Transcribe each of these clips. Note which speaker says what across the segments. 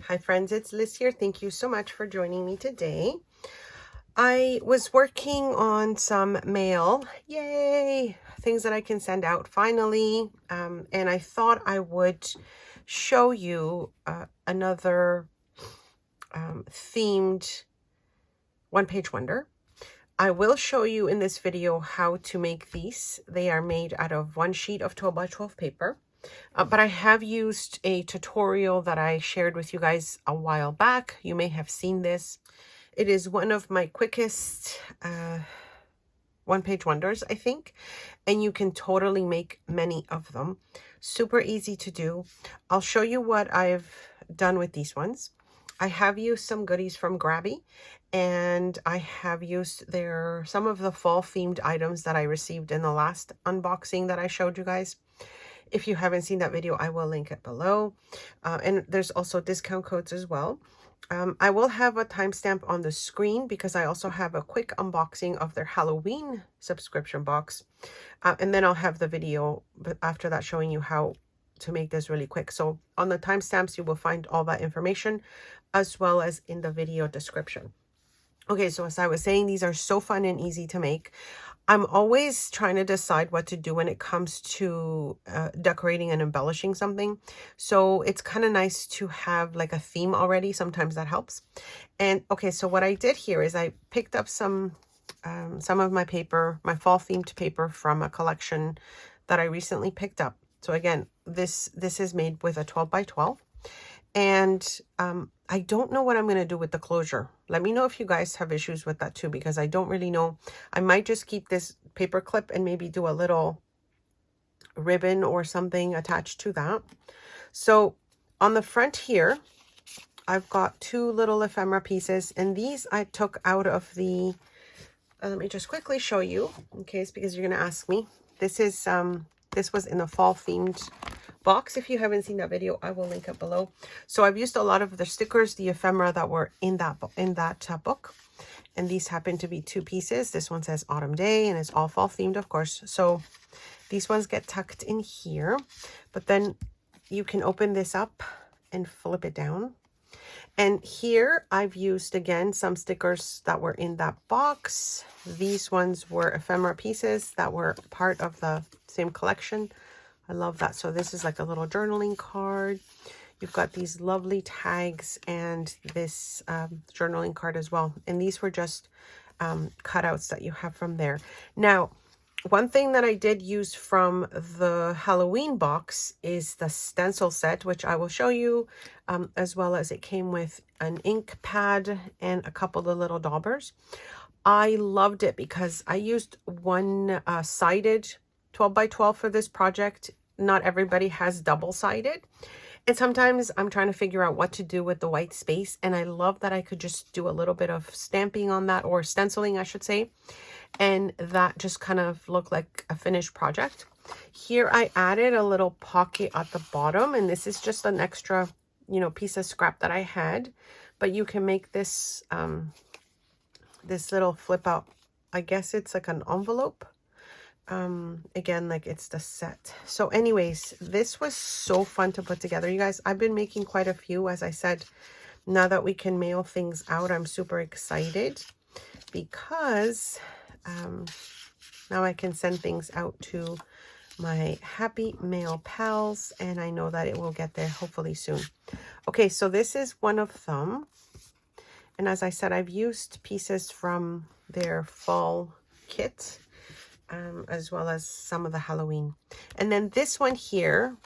Speaker 1: Hi friends, it's Liz here. Thank you so much for joining me today. I was working on some mail, yay, things that I can send out finally, and I thought I would show you another themed one-page wonder. I will show you in this video how to make these. They are made out of one sheet of 12 by 12 paper. But I have used a tutorial that I shared with you guys a while back. You may have seen this. It is one of my quickest one-page wonders, I think. And you can totally make many of them. Super easy to do. I'll show you what I've done with these ones. I have used some goodies from Grabie. And I have used some of the fall themed items that I received in the last unboxing that I showed you guys. If you haven't seen that video, I will link it below. And there's also discount codes as well. I will have a timestamp on the screen because I also have a quick unboxing of their Halloween subscription box. And then I'll have the video after that showing you how to make this really quick. So on the timestamps, you will find all that information as well as in the video description. Okay, so as I was saying, these are so fun and easy to make. I'm always trying to decide what to do when it comes to decorating and embellishing something. So it's kind of nice to have like a theme already. Sometimes that helps. And okay, so what I did here is I picked up some of my paper, my fall themed paper from a collection that I recently picked up. So again, this is made with a 12 by 12. And I don't know what I'm going to do with the closure. Let me know if you guys have issues with that too, because I don't really know. I might just keep this paper clip and maybe do a little ribbon or something attached to that. So on the front here, I've got two little ephemera pieces, and these I took out of the, let me just quickly show you in case, because you're going to ask me. This was in the fall themed box. If you haven't seen that video, I will link it below. So I've used a lot of the stickers, the ephemera that were in that book, and these happen to be two pieces. This one says Autumn Day and it's all fall themed, of course. So these ones get tucked in here, but then you can open this up and flip it down. And here I've used again some stickers that were in that box. These ones were ephemera pieces that were part of the same collection. I love that. So this is like a little journaling card. You've got these lovely tags and this journaling card as well. And these were just cutouts that you have from there. Now, one thing that I did use from the Halloween box is the stencil set, which I will show you, as well as it came with an ink pad and a couple of little daubers. I loved it because I used one-sided 12 by 12 for this project. Not everybody has double-sided. And sometimes I'm trying to figure out what to do with the white space. And I love that I could just do a little bit of stamping on that, or stenciling, I should say. And that just kind of looked like a finished project. Here I added a little pocket at the bottom. And this is just an extra, piece of scrap that I had. But you can make this, this little flip out. I guess it's like an envelope. Again, like it's the set. So anyways, this was so fun to put together, you guys. I've been making quite a few, as I said. Now that we can mail things out, I'm super excited because now I can send things out to my happy mail pals, and I know that it will get there hopefully soon. Okay, so this is one of them, and as I said, I've used pieces from their fall kit, as well as some of the Halloween. And then this one here,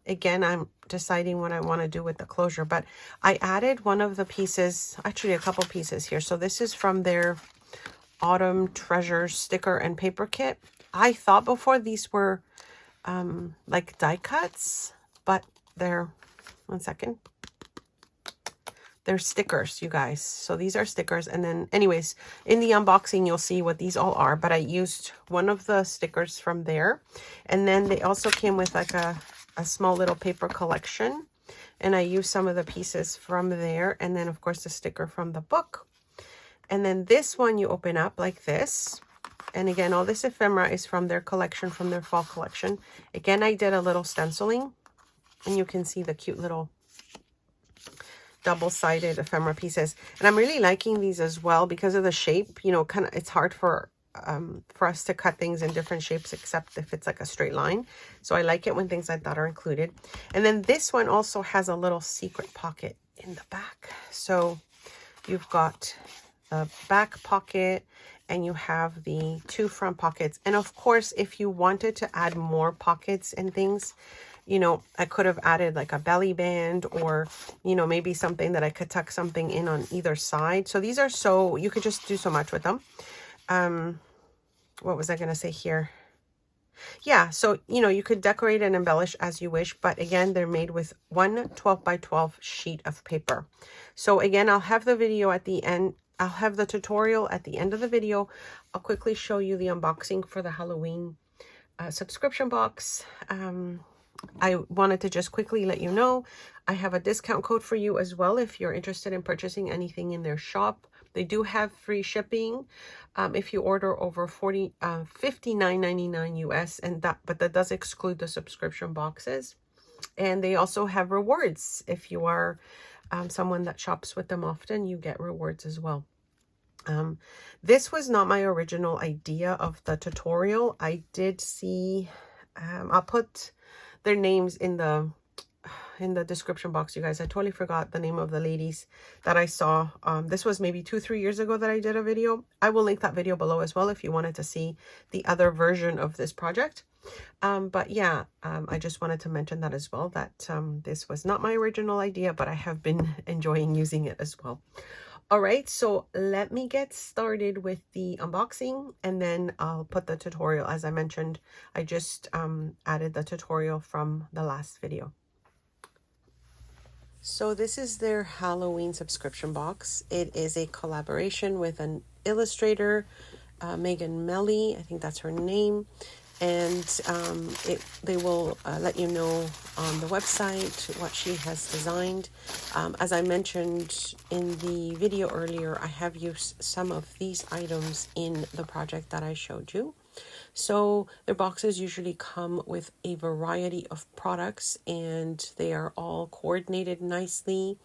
Speaker 1: again, I'm deciding what I want to do with the closure, but I added one of the pieces, actually a couple pieces here. So this is from their Autumn Treasures sticker and paper kit. I thought before these were like die cuts, but they're, one second. They're stickers, you guys. So these are stickers. And then anyways, in the unboxing, you'll see what these all are. But I used one of the stickers from there. And then they also came with like a small little paper collection. And I used some of the pieces from there. And then, of course, the sticker from the book. And then this one you open up like this. And again, all this ephemera is from their collection, from their fall collection. Again, I did a little stenciling. And you can see the cute little double-sided ephemera pieces. And I'm really liking these as well because of the shape. You know, kind of, it's hard for us to cut things in different shapes except if it's like a straight line. So I like it when things like that are included. And then this one also has a little secret pocket in the back. So you've got the back pocket and you have the 2 front pockets. And of course, if you wanted to add more pockets and things, you know, I could have added like a belly band or, you know, maybe something that I could tuck something in on either side. So these are so, you could just do so much with them. What was I going to say here? Yeah, so, you know, you could decorate and embellish as you wish, but again, they're made with one 12 by 12 sheet of paper. So again, I'll have the video at the end. I'll have the tutorial at the end of the video. I'll quickly show you the unboxing for the Halloween subscription box. I wanted to just quickly let you know I have a discount code for you as well if you're interested in purchasing anything in their shop. They do have free shipping if you order over $59.99 US, but that does exclude the subscription boxes. And they also have rewards. If you are someone that shops with them often, you get rewards as well. This was not my original idea of the tutorial. I did see, I'll put their names in the description box, you guys. I totally forgot the name of the ladies that I saw. This was maybe 2-3 years ago that I did a video. I will link that video below as well if you wanted to see the other version of this project. But yeah, I just wanted to mention that as well, that this was not my original idea, but I have been enjoying using it as well. All right, so let me get started with the unboxing and then I'll put the tutorial. As I mentioned, I just added the tutorial from the last video. So this is their Halloween subscription box. It is a collaboration with an illustrator, Megan Melly, I think that's her name. And they will let you know on the website what she has designed. As I mentioned in the video earlier, I have used some of these items in the project that I showed you. So their boxes usually come with a variety of products and they are all coordinated nicely.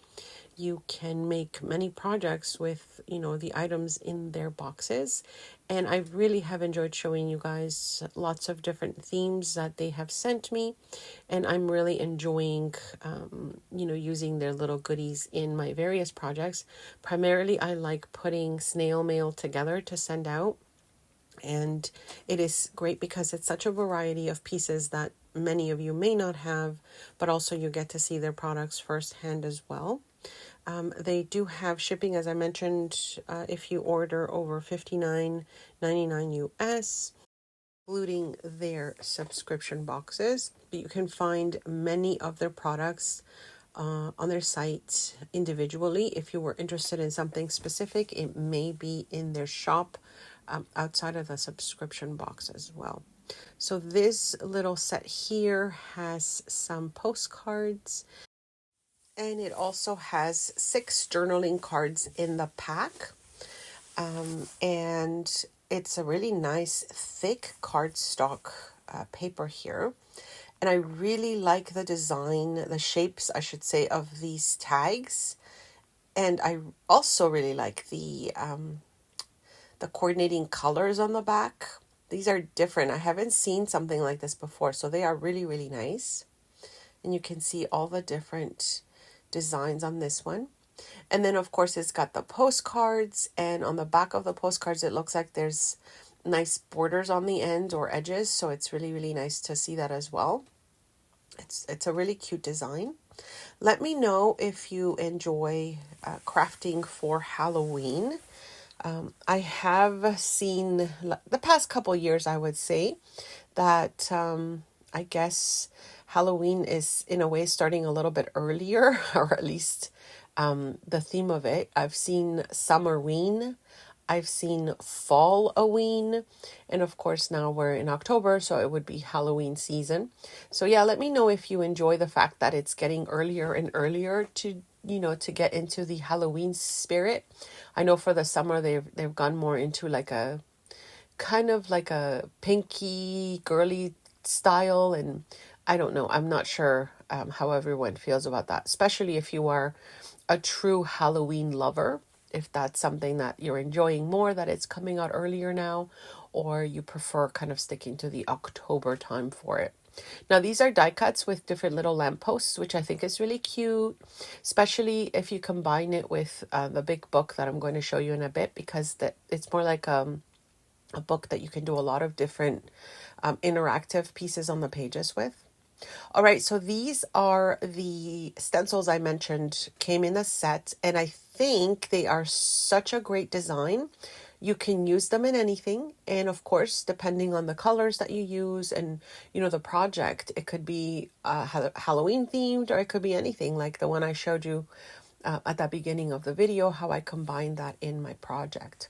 Speaker 1: You can make many projects with, you know, the items in their boxes. And I really have enjoyed showing you guys lots of different themes that they have sent me. And I'm really enjoying, you know, using their little goodies in my various projects. Primarily, I like putting snail mail together to send out. And it is great because it's such a variety of pieces that many of you may not have, but also you get to see their products firsthand as well. They do have shipping, as I mentioned, if you order over $59.99 US, including their subscription boxes. But you can find many of their products on their site individually. If you were interested in something specific, it may be in their shop outside of the subscription box as well. So this little set here has some postcards, and it also has 6 journaling cards in the pack. And it's a really nice thick cardstock paper here. And I really like the design, the shapes, I should say, of these tags. And I also really like the coordinating colors on the back. These are different. I haven't seen something like this before, so they are really, really nice. And you can see all the different designs on this one. And then, of course, it's got the postcards, and on the back of the postcards, it looks like there's nice borders on the end or edges, so it's really, really nice to see that as well. It's a really cute design. Let me know if you enjoy crafting for Halloween. I have seen the past couple years, I would say, that I guess Halloween is in a way starting a little bit earlier, or at least the theme of it. I've seen Summerween, I've seen Falloween, and of course now we're in October, so it would be Halloween season. So yeah, let me know if you enjoy the fact that it's getting earlier and earlier to, you know, to get into the Halloween spirit. I know for the summer they've gone more into like a kind of like a pinky girly style, and I don't know. I'm not sure how everyone feels about that, especially if you are a true Halloween lover. If that's something that you're enjoying more, that it's coming out earlier now, or you prefer kind of sticking to the October time for it. Now, these are die cuts with different little lampposts, which I think is really cute, especially if you combine it with the big book that I'm going to show you in a bit, because it's more like a book that you can do a lot of different interactive pieces on the pages with. All right, so these are the stencils I mentioned came in a set, and I think they are such a great design. You can use them in anything, and of course, depending on the colors that you use and the project, it could be Halloween themed, or it could be anything like the one I showed you at the beginning of the video, how I combined that in my project.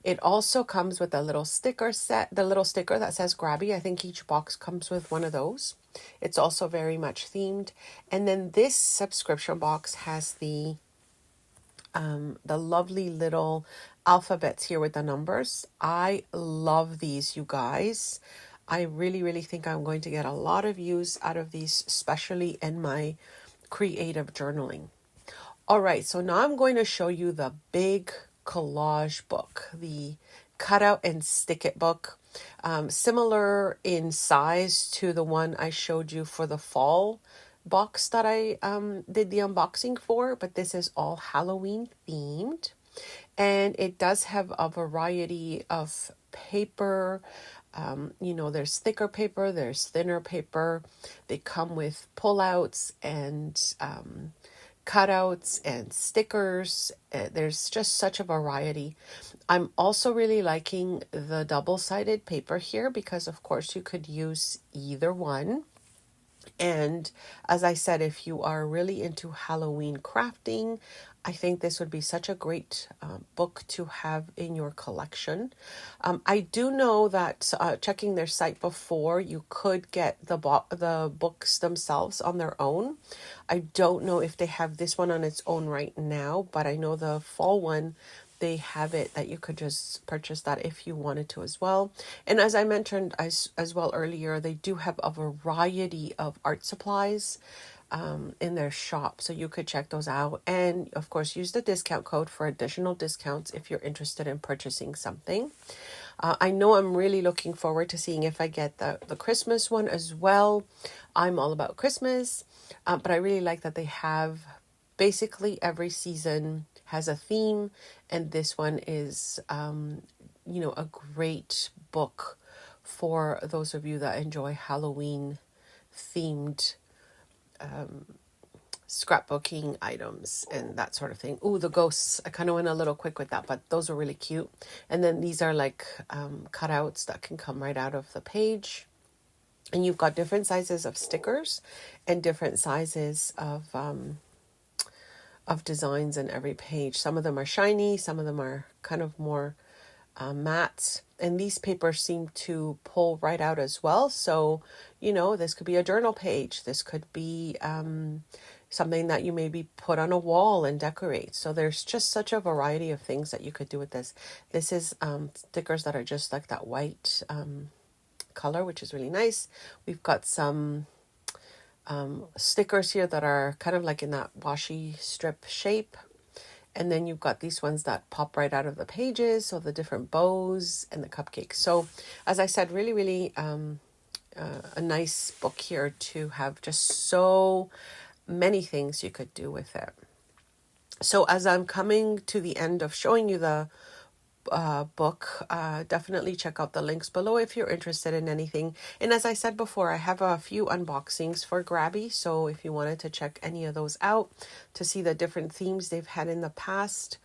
Speaker 1: It also comes with a little sticker set, the little sticker that says Grabie. I think each box comes with one of those. It's also very much themed. And then this subscription box has the lovely little alphabets here with the numbers. I love these, you guys. I really, really think I'm going to get a lot of use out of these, especially in my creative journaling. All right, so now I'm going to show you the big collage book, the cut out and stick it book, similar in size to the one I showed you for the fall box that I did the unboxing for, but this is all Halloween themed, and it does have a variety of paper. There's thicker paper, there's thinner paper. They come with pullouts and cutouts and stickers. There's just such a variety. I'm also really liking the double-sided paper here because of course you could use either one. And as I said, if you are really into Halloween crafting, I think this would be such a great book to have in your collection. I do know that checking their site before, you could get the books themselves on their own. I don't know if they have this one on its own right now, but I know the fall one, they have it that you could just purchase that if you wanted to as well. And as I mentioned as well earlier, they do have a variety of art supplies in their shop, so you could check those out, and of course use the discount code for additional discounts if you're interested in purchasing something. I know I'm really looking forward to seeing if I get the Christmas one as well. I'm all about Christmas, but I really like that they have basically every season has a theme, and this one is a great book for those of you that enjoy Halloween themed scrapbooking items and that sort of thing. Ooh, the ghosts. I kind of went a little quick with that, but those are really cute. And then these are like cutouts that can come right out of the page. And you've got different sizes of stickers and different sizes of designs in every page. Some of them are shiny, some of them are kind of more matte, and these papers seem to pull right out as well. So, this could be a journal page. This could be something that you maybe put on a wall and decorate. So there's just such a variety of things that you could do with this. This is stickers that are just like that white color, which is really nice. We've got some stickers here that are kind of like in that washi strip shape. And then you've got these ones that pop right out of the pages. So the different bows and the cupcakes. So as I said, really, really a nice book here to have just so many things you could do with it. So as I'm coming to the end of showing you the book, definitely check out the links below if you're interested in anything. And as I said before, I have a few unboxings for Grabie, so if you wanted to check any of those out to see the different themes they've had in the past,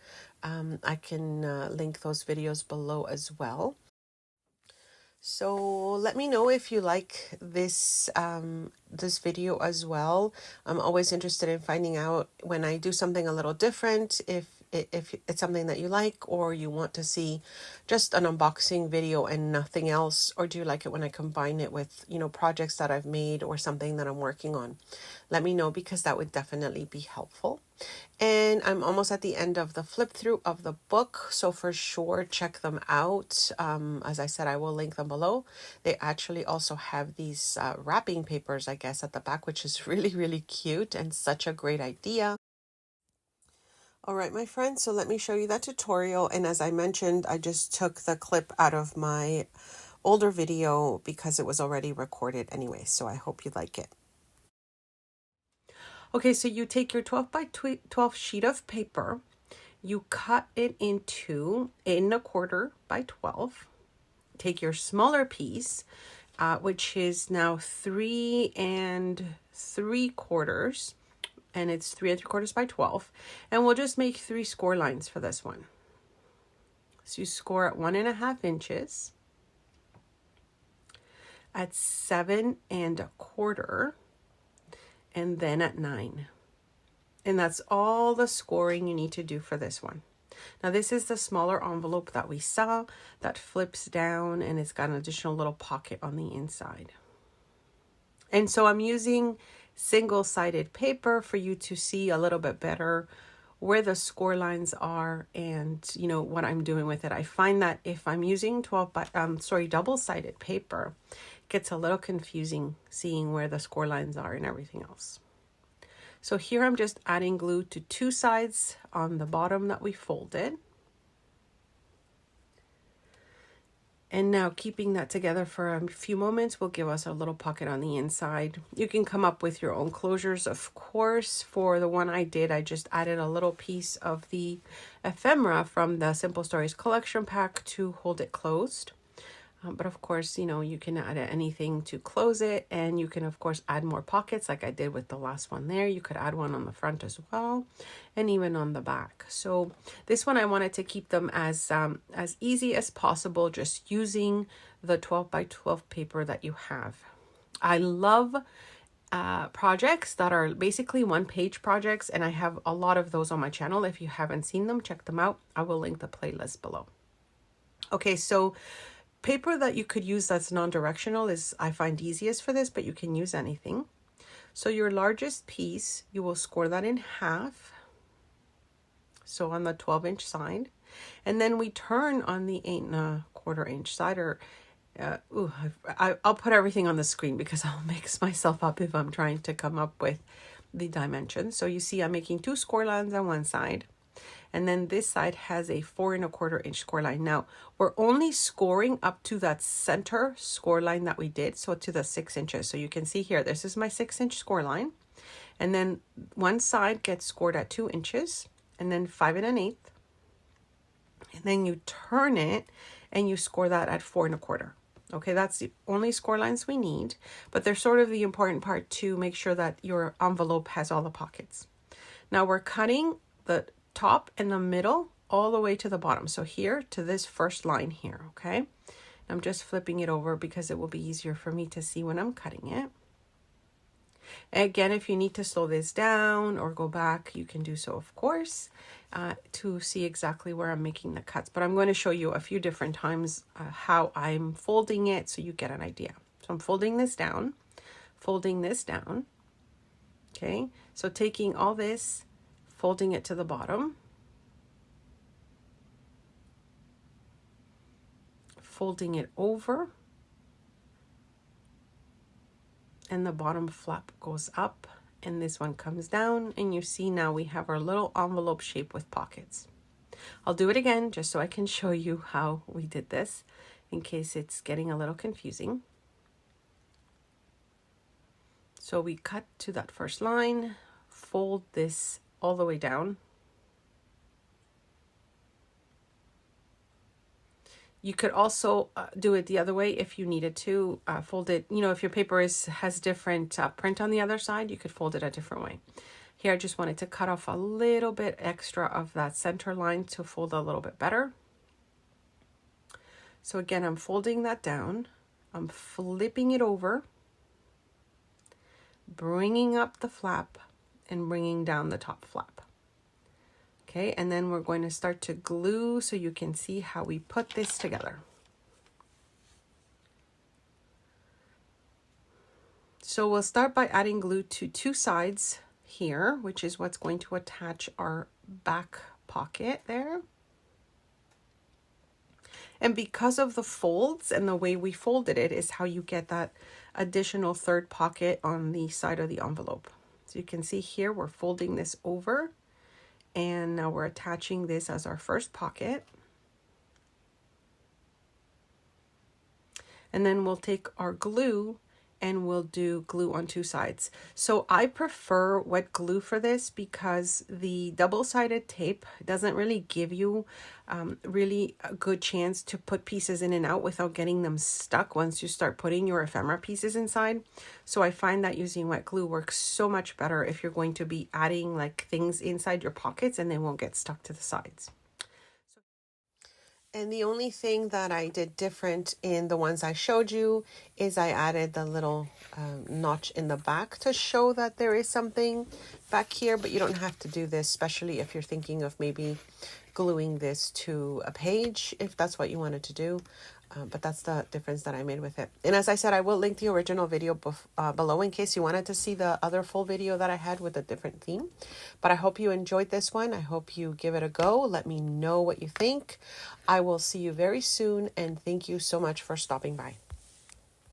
Speaker 1: I can link those videos below as well. So let me know if you like this this video as well. I'm always interested in finding out when I do something a little different, if it's something that you like, or you want to see just an unboxing video and nothing else, or do you like it when I combine it with, projects that I've made or something that I'm working on. Let me know, because that would definitely be helpful. And I'm almost at the end of the flip through of the book, so for sure check them out. As I said, I will link them below. They actually also have these wrapping papers, I guess, at the back, which is really, really cute and such a great idea. All right, my friends, so let me show you that tutorial. And as I mentioned, I just took the clip out of my older video because it was already recorded anyway. So I hope you like it. Okay, so you take your 12 by 12 sheet of paper, you cut it into 8 1/4 by 12. Take your smaller piece, which is now 3 3/4, and it's 3 3/4 by 12. And we'll just make 3 score lines for this one. So you score at 1 1/2 inches, at 7 1/4, and then at 9. And that's all the scoring you need to do for this one. Now this is the smaller envelope that we saw that flips down, and it's got an additional little pocket on the inside. And so I'm using single-sided paper for you to see a little bit better where the score lines are and, you know, what I'm doing with it. I find that if I'm using double-sided paper, it gets a little confusing seeing where the score lines are and everything else. So here I'm just adding glue to 2 sides on the bottom that we folded. And now keeping that together for a few moments will give us a little pocket on the inside. You can come up with your own closures, of course. For the one I did, I just added a little piece of the ephemera from the Simple Stories collection pack to hold it closed. But of course, you know, you can add anything to close it, and you can of course add more pockets like I did with the last one there. You could add one on the front as well, and even on the back. So this one I wanted to keep them as easy as possible, just using the 12 by 12 paper that you have. I love projects that are basically 1-page projects, and I have a lot of those on my channel. If you haven't seen them, check them out. I will link the playlist below. Okay, so paper that you could use that's non-directional is, I find, easiest for this, but you can use anything. So your largest piece, you will score that in half. So on the 12-inch side. And then we turn on the 8 1/4 inch side, or I'll put everything on the screen because I'll mix myself up if I'm trying to come up with the dimensions. So you see I'm making 2 score lines on one side. And then this side has a 4 1/4 inch score line. Now we're only scoring up to that center score line that we did, so to the 6 inches. So you can see here, this is my 6-inch score line. And then one side gets scored at 2 inches, and then 5 1/8. And then you turn it and you score that at 4 1/4. Okay, that's the only score lines we need, but they're sort of the important part to make sure that your envelope has all the pockets. Now we're cutting the top and the middle all the way to the bottom. So here to this first line here, okay? I'm just flipping it over because it will be easier for me to see when I'm cutting it. Again, if you need to slow this down or go back, you can do so, of course, to see exactly where I'm making the cuts. But I'm going to show you a few different times how I'm folding it so you get an idea. So I'm folding this down, okay? So taking all this, folding it to the bottom, folding it over, and the bottom flap goes up, and this one comes down, and you see now we have our little envelope shape with pockets. I'll do it again just so I can show you how we did this in case it's getting a little confusing. So we cut to that first line, fold this all the way down. You could also do it the other way if you needed to. Fold it, you know, if your paper has different print on the other side, you could fold it a different way. Here I just wanted to cut off a little bit extra of that center line to fold a little bit better. So again, I'm folding that down. I'm flipping it over, bringing up the flap, and bringing down the top flap. Okay, and then we're going to start to glue so you can see how we put this together. So we'll start by adding glue to 2 sides here, which is what's going to attach our back pocket there. And because of the folds and the way we folded it is how you get that additional third pocket on the side of the envelope. So you can see here, we're folding this over, and now we're attaching this as our first pocket. And then we'll take our glue and we'll do glue on two sides. So I prefer wet glue for this because the double-sided tape doesn't really give you really a good chance to put pieces in and out without getting them stuck once you start putting your ephemera pieces inside. So I find that using wet glue works so much better if you're going to be adding like things inside your pockets, and they won't get stuck to the sides. And the only thing that I did different in the ones I showed you is I added the little notch in the back to show that there is something back here, but you don't have to do this, especially if you're thinking of maybe gluing this to a page, if that's what you wanted to do. But that's the difference that I made with it. And as I said, I will link the original video below in case you wanted to see the other full video that I had with a different theme. But I hope you enjoyed this one. I hope you give it a go. Let me know what you think. I will see you very soon, and thank you so much for stopping by.